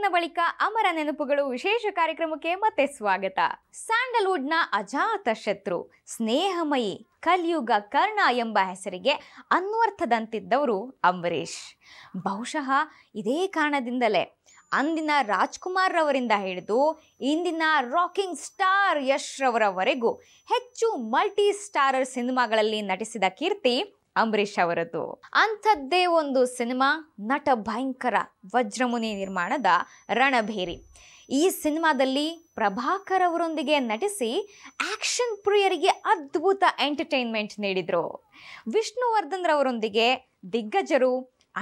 ಬ್ರೇಕ್ನ ಬಳಿಕ ಅಮರ ನೆನಪುಗಳು ವಿಶೇಷ ಕಾರ್ಯಕ್ರಮಕ್ಕೆ ಮತ್ತೆ ಸ್ವಾಗತ. ಸ್ಯಾಂಡಲ್ವುಡ್ನ ಅಜಾತ ಶತ್ರು, ಸ್ನೇಹಮಯಿ, ಕಲಿಯುಗ ಕರ್ಣ ಎಂಬ ಹೆಸರಿಗೆ ಅನ್ವರ್ಥದಂತಿದ್ದವರು ಅಂಬರೀಷ್. ಬಹುಶಃ ಇದೇ ಕಾರಣದಿಂದಲೇ ಅಂದಿನ ರಾಜ್ಕುಮಾರ್ ರವರಿಂದ ಹಿಡಿದು ಇಂದಿನ ರಾಕಿಂಗ್ ಸ್ಟಾರ್ ಯಶ್ ರವರವರೆಗೂ ಹೆಚ್ಚು ಮಲ್ಟಿ ಸ್ಟಾರರ್ ಸಿನಿಮಾಗಳಲ್ಲಿ ನಟಿಸಿದ ಕೀರ್ತಿ ಅಂಬರೀಷ್ ಅವರದ್ದು. ಅಂಥದ್ದೇ ಒಂದು ಸಿನಿಮಾ ನಟ ಭಯಂಕರ ವಜ್ರಮುನಿ ನಿರ್ಮಾಣದ ರಣಭೇರಿ. ಈ ಸಿನಿಮಾದಲ್ಲಿ ಪ್ರಭಾಕರ್ ಅವರೊಂದಿಗೆ ನಟಿಸಿ ಆಕ್ಷನ್ ಪ್ರಿಯರಿಗೆ ಅದ್ಭುತ ಎಂಟರ್ಟೈನ್ಮೆಂಟ್ ನೀಡಿದ್ರು. ವಿಷ್ಣುವರ್ಧನ್ ರವರೊಂದಿಗೆ ದಿಗ್ಗಜರು,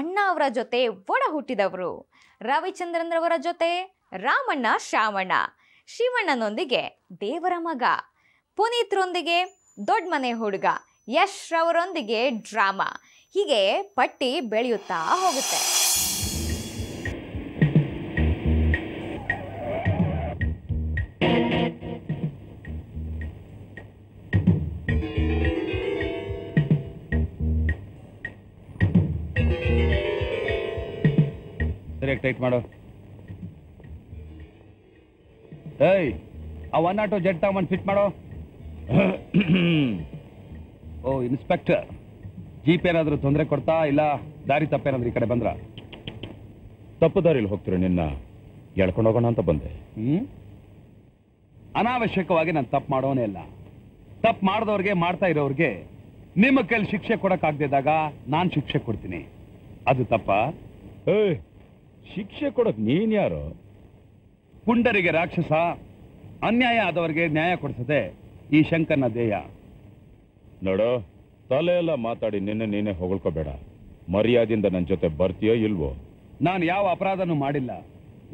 ಅಣ್ಣ ಅವರ ಜೊತೆ ಒಡ ಹುಟ್ಟಿದವರು, ರವಿಚಂದ್ರನ್ ರವರ ಜೊತೆ ರಾಮಣ್ಣ ಶ್ಯಾಮಣ್ಣ, ಶಿವಣ್ಣನೊಂದಿಗೆ ದೇವರ ಮಗ, ಪುನೀತ್ರೊಂದಿಗೆ ದೊಡ್ಡ ಮನೆ ಹುಡುಗ, ಯಶ್ ರವರೊಂದಿಗೆ ಡ್ರಾಮಾ, ಹೀಗೆ ಪಟ್ಟಿ ಬೆಳೆಯುತ್ತಾ ಹೋಗುತ್ತೆ. ಸರಿಯಾಗಿ ಟೈಟ್ ಮಾಡು. ಏಯ್, ಆ 102 ಜೆಟ್ ತಗೊಂಡು ಫಿಟ್ ಮಾಡು. ಓ ಇನ್ಸ್ಪೆಕ್ಟರ್, ಜೀಪ್ ಏನಾದರೂ ತೊಂದರೆ ಕೊಡ್ತಾ ಇಲ್ಲ ದಾರಿ ತಪ್ಪೇನಾದ್ರೂ ಈ ಕಡೆ ಬಂದ್ರ? ತಪ್ಪು ದಾರಿಲಿ ಹೋಗ್ತೀರ, ನಿನ್ನ ಎಳ್ಕೊಂಡು ಹೋಗೋಣ ಅಂತ ಬಂದೆ. ಅನಾವಶ್ಯಕವಾಗಿ ನಾನು ತಪ್ಪು ಮಾಡೋನೇ ಇಲ್ಲ. ತಪ್ಪು ಮಾಡಿದವ್ರಿಗೆ, ಮಾಡ್ತಾ ಇರೋರಿಗೆ ನಿಮ್ಮ ಕೈಲಿ ಶಿಕ್ಷೆ ಕೊಡಕ್ಕಾಗ್ದಿದ್ದಾಗ ನಾನು ಶಿಕ್ಷೆ ಕೊಡ್ತೀನಿ. ಅದು ತಪ್ಪ? ಏಯ್, ಶಿಕ್ಷೆ ಕೊಡಕ್ ನೀನ್ ಯಾರು? ಪುಂಡರಿಗೆ ರಾಕ್ಷಸ, ಅನ್ಯಾಯ ಆದವರಿಗೆ ನ್ಯಾಯ ಕೊಡಿಸದೆ ಈ ಶಂಕರ್ನ ಧ್ಯೇಯ. ನೋಡು, ತಲೆ ಎಲ್ಲ ಮಾತಾಡಿ ನೀನೇ ಹೊಗಳ್ಕೋಬೇಡ. ಮರ್ಯಾದೆಯಿಂದ ನನ್ನ ಜೊತೆ ಬರ್ತೀಯೋ ಇಲ್ವೋ? ನಾನು ಯಾವ ಅಪರಾಧನೂ ಮಾಡಿಲ್ಲ.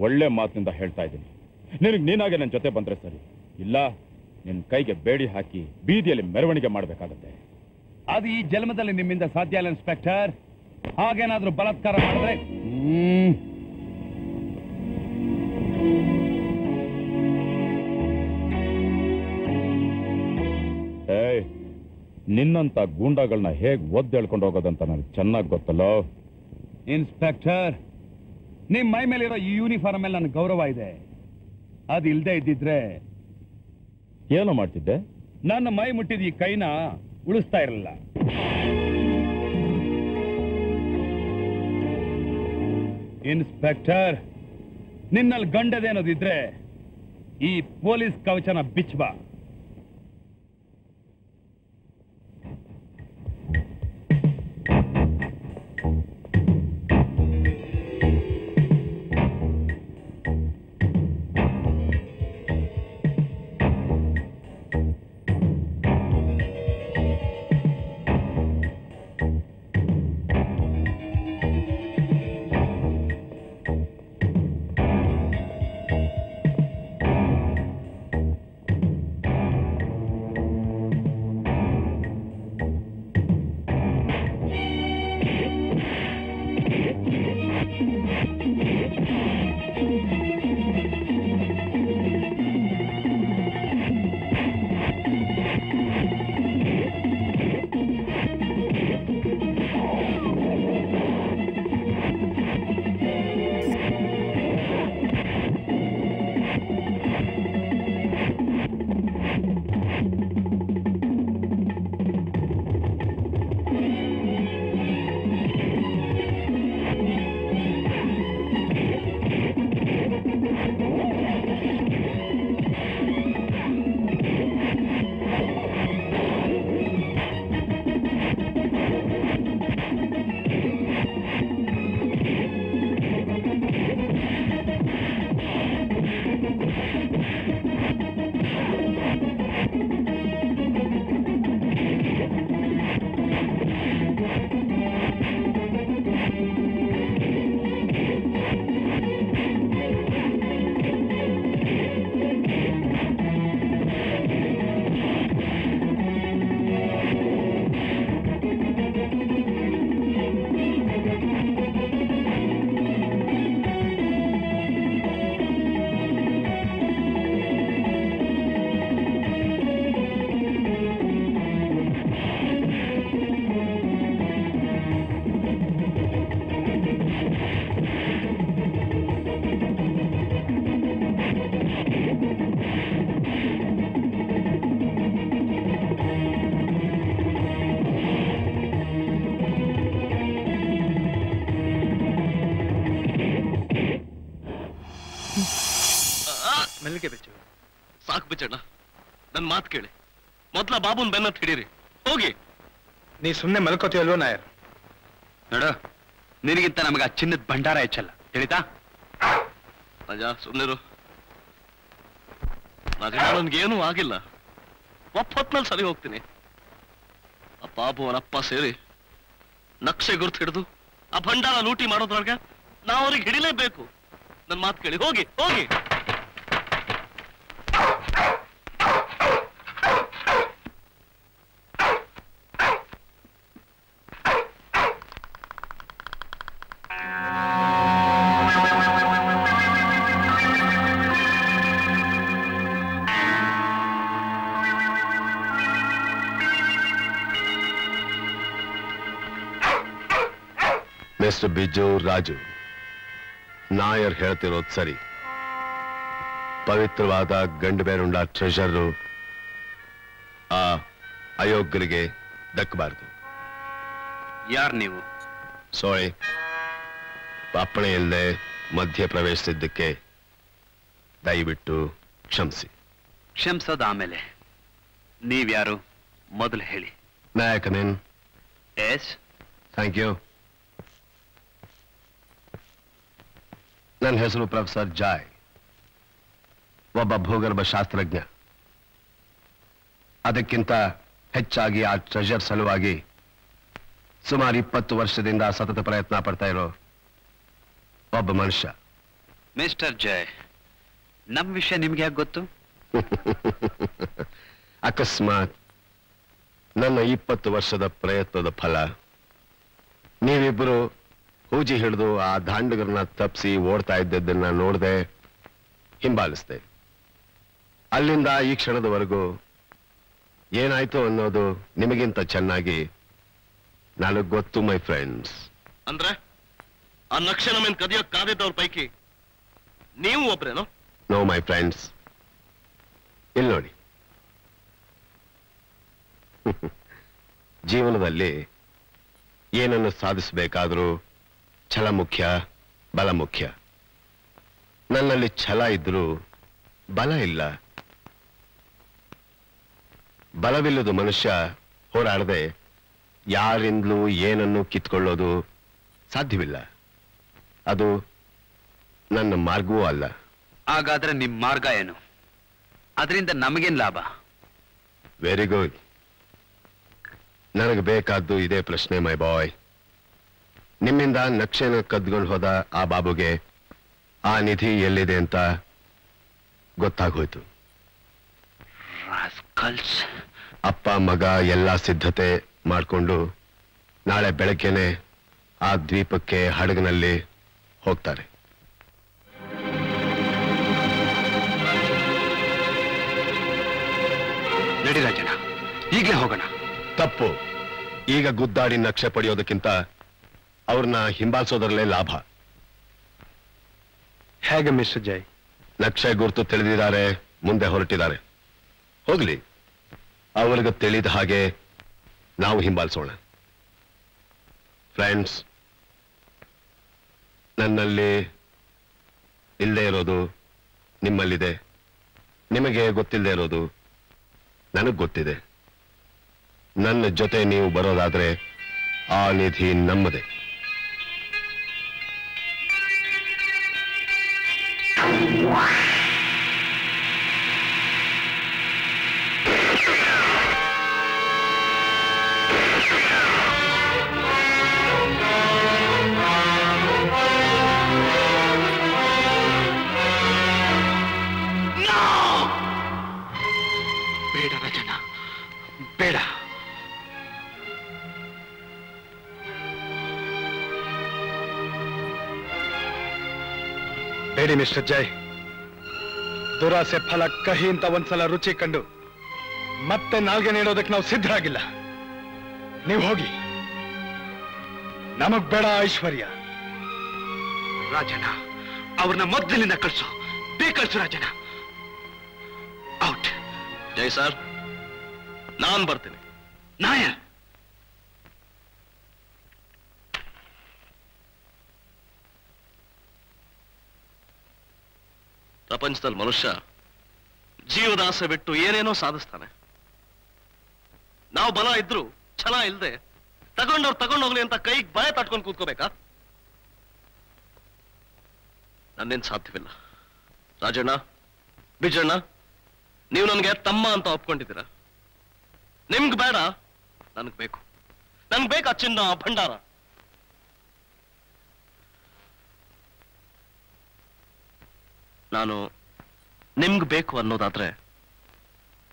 ಒಳ್ಳೆ ಮಾತಿನಿಂದ ಹೇಳ್ತಾ ಇದ್ದೀನಿ. ನಿನಗೆ ನೀನಾಗೆ ನನ್ನ ಜೊತೆ ಬಂದ್ರೆ ಸರಿ, ಇಲ್ಲ ನಿನ್ನ ಕೈಗೆ ಬೇಡಿ ಹಾಕಿ ಬೀದಿಯಲ್ಲಿ ಮೆರವಣಿಗೆ ಮಾಡಬೇಕಾಗತ್ತೆ. ಅದು ಈ ಜನ್ಮದಲ್ಲಿ ನಿಮ್ಮಿಂದ ಸಾಧ್ಯ ಇಲ್ಲ ಇನ್ಸ್ಪೆಕ್ಟರ್. ಹಾಗೇನಾದ್ರೂ ಬಲಾತ್ಕಾರ ಮಾಡಿದ್ರೆ ಏಯ್, ನಿನ್ನಂತ ಗೂಂಡಾಗಳನ್ನ ಹೇಗ್ ಒದ್ದೇಳ್ಕೊಂಡು ಹೋಗೋದಂತ ನನಗೆ ಚೆನ್ನಾಗಿ ಗೊತ್ತಲ್ಲ. ಇನ್ಸ್ಪೆಕ್ಟರ್, ನಿಮ್ ಮೈ ಮೇಲಿರೋ ಈ ಯೂನಿಫಾರ್ಮ್ ಮೇಲೆ ನನಗೆ ಗೌರವ ಇದೆ. ಅದು ಇಲ್ದೇ ಇದ್ದಿದ್ರೆ ಏನೋ ಮಾಡ್ತಿದ್ದೆ? ನನ್ನ ಮೈ ಮುಟ್ಟಿದ ಈ ಕೈನ ಉಳಿಸ್ತಾ ಇರಲಿಲ್ಲ. ಇನ್ಸ್ಪೆಕ್ಟರ್, ನಿನ್ನಲ್ಲಿ ಗಂಡದೇನೋದಿದ್ರೆ ಈ ಪೊಲೀಸ್ ಕವಚನ ಬಿಚ್ಚಬಾ. ಸಾಕು ಬಿಚ್ಚಣ್ಣ, ನನ್ ಮಾತು ಕೇಳಿ. ಮೊದ್ಲ ಬಾಬುನ್ ಬೆನ್ನತ್ ಹಿಡೀರಿ, ಹೋಗಿ. ನೀ ಸುಮ್ಮನೆ ಮಲ್ಕೋತೀಯಲ್ವೋ ನಾಯರ್? ನೋಡು, ನಿನಗಿಂತ ನಮಗ ಚಿನ್ನದ ಭಂಡಾರ ಹೆಚ್ಚಲ್ಲ, ತಿಳಿತಾ? ರಾಜ ಸುಮ್ಮನಿರು. ರಾಜ, ನನ್ಗೇನೂ ಆಗಿಲ್ಲ. ಒಪ್ಪತ್ನಲ್ಲಿ ಸರಿ ಹೋಗ್ತೀನಿ. ಆ ಬಾಬು ಅವನಪ್ಪ ಸೇರಿ ನಕ್ಷೆ ಗುರ್ತು ಹಿಡಿದು ಆ ಭಂಡಾರ ಲೂಟಿ ಮಾಡೋದ್ರೊಳಗೆ ನಾವು ಅವ್ರಿಗೆ ಹಿಡಿಲೇಬೇಕು. ನನ್ ಮಾತು ಕೇಳಿ, ಹೋಗಿ ಹೋಗಿ. ಮಿಸ್ಟರ್ ಬಿಜು ರಾಜು, ನಾಯರ್ ಹೇಳ್ತಿರೋದು ಸರಿ. ಪವಿತ್ರವಾದ ಗಂಡುಬೇರುಂಡ ಟ್ರೆಷರ್ ಆ ಅಯೋಗ್ಯರಿಗೆ ದಕ್ಕಬಾರದು. ಯಾರು ನೀವು? ಸಾರಿ, ಅಪ್ಪಣೆ ಇಲ್ಲದೆ ಮಧ್ಯ ಪ್ರವೇಶಿಸಿದ್ದಕ್ಕೆ ದಯವಿಟ್ಟು ಕ್ಷಮಿಸಿ. ಕ್ಷಮಿಸೋದು ಆಮೇಲೆ, ನೀವ್ಯಾರು ಮೊದಲು ಹೇಳಿ. ನಾಯಕನೇನ್? ಎಸ್. Thank you. ನನ್ನ ಹೆಸರು ಪ್ರೊಫೆಸರ್ ಜಾಯ್, ಒಬ್ಬ ಭೂಗರ್ಭ ಶಾಸ್ತ್ರಜ್ಞ. ಅದಕ್ಕಿಂತ ಹೆಚ್ಚಾಗಿ ಆ ಟ್ರೆಷರ್ ಸಲುವಾಗಿ ಸುಮಾರು 20 ವರ್ಷದಿಂದ ಸತತ ಪ್ರಯತ್ನ ಪಡ್ತಾ ಇರೋ ಒಬ್ಬ ಮನುಷ್ಯ. ಮಿಸ್ಟರ್ ಜಯ್, ನಮ್ಮ ವಿಷಯ ನಿಮ್ಗೆ ಯಾಕೆ ಗೊತ್ತು? ಅಕಸ್ಮಾತ್ ನನ್ನ 20 ವರ್ಷದ ಪ್ರಯತ್ನದ ಫಲ ನೀವಿಬ್ಬರು ಹೂಜಿ ಹಿಡಿದು ಆ ದಾಂಡಗರನ್ನ ತಪ್ಪಿಸಿ ಓಡ್ತಾ ಇದ್ದದ್ದನ್ನ ನೋಡದೆ ಹಿಂಬಾಲಿಸ್ದೆ. ಅಲ್ಲಿಂದ ಈ ಕ್ಷಣದವರೆಗೂ ಏನಾಯ್ತು ಅನ್ನೋದು ನಿಮಗಿಂತ ಚೆನ್ನಾಗಿ ನನಗೆ ಗೊತ್ತು ಮೈ ಫ್ರೆಂಡ್ಸ್. ಅಂದ್ರೆ ಆ ನಕ್ಷೆ ನಮ್ಮನ್ ಕದಿಯೋಕ್ ಕಾದಿದ್ದವ್ರ ಪೈಕಿ ನೀವು ಒಬ್ರೇನೋ? ನೋ ಮೈ ಫ್ರೆಂಡ್ಸ್, ಇಲ್ಲಿ ನೋಡಿ. ಜೀವನದಲ್ಲಿ ಏನನ್ನು ಸಾಧಿಸಬೇಕಾದ್ರೂ ಛಲ ಮುಖ್ಯ, ಬಲ ಮುಖ್ಯ. ನನ್ನಲ್ಲಿ ಛಲ ಇದ್ರೂ ಬಲ ಇಲ್ಲ. ಬಲವಿಲ್ಲದ ಮನುಷ್ಯ ಹೋರಾಡದೆ ಯಾರಿಂದಲೂ ಏನನ್ನು ಕಿತ್ಕೊಳ್ಳೋದು ಸಾಧ್ಯವಿಲ್ಲ. ಅದು ನನ್ನ ಮಾರ್ಗವೂ ಅಲ್ಲ. ಹಾಗಾದ್ರೆ ನಿಮ್ ಮಾರ್ಗ ಏನು? ಅದರಿಂದ ನಮಗೇನ್ ಲಾಭ? Very good. ನನಗೆ ಬೇಕಾದ್ದು ಇದೇ ಪ್ರಶ್ನೆ ಮೈ ಬಾಯ್. ನಿಮ್ಮಿಂದ ನಕ್ಷೆನ ಕದ್ಕೊಂಡು ಹೋದ ಆ ಬಾಬುಗೆ ಆ ನಿಧಿ ಎಲ್ಲಿದೆ ಅಂತ ಗೊತ್ತಾಗೋಯ್ತು. ಅಪ್ಪ ಮಗ ಎಲ್ಲ ಸಿದ್ಧತೆ ಮಾಡಿಕೊಂಡು ನಾಳೆ ಬೆಳಗ್ಗೆನೆ ಆ ದ್ವೀಪಕ್ಕೆ ಹಡಗಿನಲ್ಲಿ ಹೋಗ್ತಾರೆ. ನಡಿ ರಾಜಣ್ಣ, ಈಗಲೇ ಹೋಗೋಣ. ತಪ್ಪು. ಈಗ ಗುದ್ದಾಡಿ ನಕ್ಷೆ ಪಡೆಯೋದಕ್ಕಿಂತ ಅವ್ರನ್ನ ಹಿಂಬಾಲಿಸೋದ್ರಲ್ಲೇ ಲಾಭ. ಹೇಗೆ ಮಿಸ್ಟರ್ ಜೈ? ನಕ್ಷೆ ಗುರುತು ತಿಳಿದಿದ್ದಾರೆ, ಮುಂದೆ ಹೊರಟಿದ್ದಾರೆ. ಹೋಗ್ಲಿ, ಅವ್ರಿಗೆ ತಿಳಿದ ಹಾಗೆ ನಾವು ಹಿಂಬಾಲಿಸೋಣ. ಫ್ರೆಂಡ್ಸ್, ನನ್ನಲ್ಲಿ ಇಲ್ಲದೆ ಇರೋದು ನಿಮ್ಮಲ್ಲಿದೆ. ನಿಮಗೆ ಗೊತ್ತಿಲ್ಲದೆ ಇರೋದು ನನಗೆ ಗೊತ್ತಿದೆ. ನನ್ನ ಜೊತೆ ನೀವು ಬರೋದಾದ್ರೆ ಆ ನಿಧಿ ನಮ್ಮದೇ. ಬೇಡ ರಾಜಣ್ಣ, ಬೇಡ. ಬೇಡಿ ಮಿಸ್ಟರ್ ಜೈ. ದುರಾಸೆ ಫಲ ಕಹಿ ಅಂತ ಒಂದ್ಸಲ ರುಚಿ ಕಂಡು ಮತ್ತೆ ನಾಲ್ಗೆ ನೀಡೋದಕ್ಕೆ ನಾವು ಸಿದ್ಧರಾಗಿಲ್ಲ. ನೀವು ಹೋಗಿ, ನಮಗ್ ಬೇಡ ಐಶ್ವರ್ಯ. ರಾಜಣ್ಣ, ಅವ್ರನ್ನ ಮೊದಲಿನಿಂದ ಕಳ್ಸು, ಕಳ್ಸು ರಾಜಣ್ಣ. ಔಟ್. ಜೈ ಸರ್, ನಾನ್ ಬರ್ತೀನಿ. ನಾಯರ್, ಪ್ರಪಂಚದಲ್ಲಿ ಮನುಷ್ಯ ಜೀವದಾಸೆ ಬಿಟ್ಟು ಏನೇನೋ ಸಾಧಿಸ್ತಾನೆ. ನಾವು ಬಲ ಇದ್ರು ಛಲ ಇಲ್ದೆ ತಗೊಂಡೋಗ್ಲಿ ಅಂತ ಕೈಗೆ ಭಯ ತಟ್ಕೊಂಡು ಕೂತ್ಕೋಬೇಕಾ? ನನ್ನೇನ್ ಸಾಧ್ಯವಿಲ್ಲ. ರಾಜಣ್ಣ, ಬಿಜಣ್ಣ, ನೀವು ನನ್ಗೆ ತಮ್ಮ ಅಂತ ಒಪ್ಕೊಂಡಿದ್ದೀರಾ. ನಿಮ್ಗೆ ಬೇಡ, ನನ್ಗೆ ಬೇಕು. ನನ್ಗೆ ಬೇಕಾ ಚಿನ್ನ, ಭಂಡಾರ. ನಾನು ನಿಮ್ಗೆ ಬೇಕು ಅನ್ನೋದಾದ್ರೆ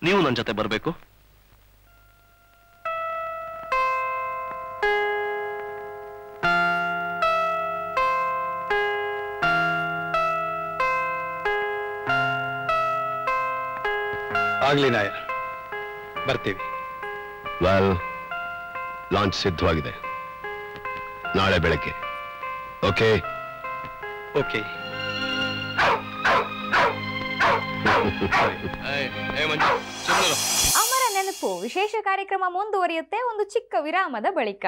ನೀವು ನನ್ನ ಜೊತೆ ಬರಬೇಕು. ಆಗ್ಲಿ ನಾಯರ್, ಬರ್ತೀವಿ. ವೆಲ್, ಲಾಂಚ್ ಸಿದ್ಧವಾಗಿದೆ. ನಾಳೆ ಬೆಳಗ್ಗೆ. Okay okay. ಅಮರ ನೆನಪು ವಿಶೇಷ ಕಾರ್ಯಕ್ರಮ ಮುಂದುವರಿಯುತ್ತೆ ಒಂದು ಚಿಕ್ಕ ವಿರಾಮದ ಬಳಿಕ.